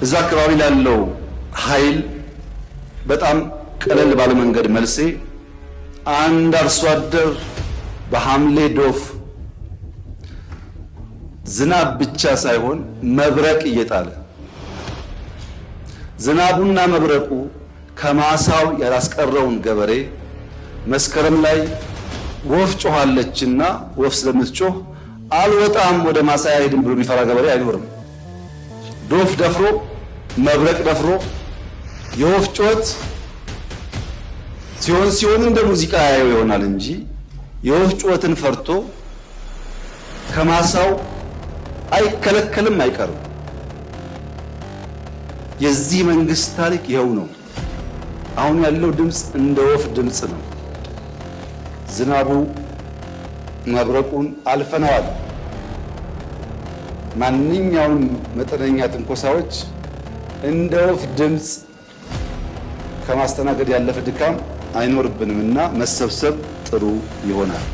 እዛ አካባቢ ላለው ኃይል በጣም ቀለል ባለ መንገድ መልሴ አንድ አርሶ አደር በሐምሌ ዶፍ ዝናብ ብቻ ሳይሆን መብረቅ እየጣለ ዝናቡና መብረቁ ከማሳው ያላስቀረውን ገበሬ መስከረም ላይ ወፍ ጮኻለችና ወፍ ስለምትጮህ አልወጣም ወደ ማሳ አይሄድም ብሎ የሚፈራ ገበሬ አይኖርም። ዶፍ ደፍሮ መብረቅ ደፍሮ የወፍ ጮት ሲሆን እንደ ሙዚቃ ያየው ይሆናል እንጂ የወፍ ጮትን ፈርቶ ከማሳው አይከለከልም አይቀርም። የዚህ መንግስት ታሪክ ይኸው ነው። አሁን ያለው ድምጽ እንደ ወፍ ድምጽ ነው። ዝናቡ መብረቁን አልፈነዋል። ማንኛውም መጠነኛ ትንኮሳዎች እንደ ወፍ ድምጽ ከማስተናገድ ያለፈ ድካም አይኖርብንምና መሰብሰብ ጥሩ ይሆናል።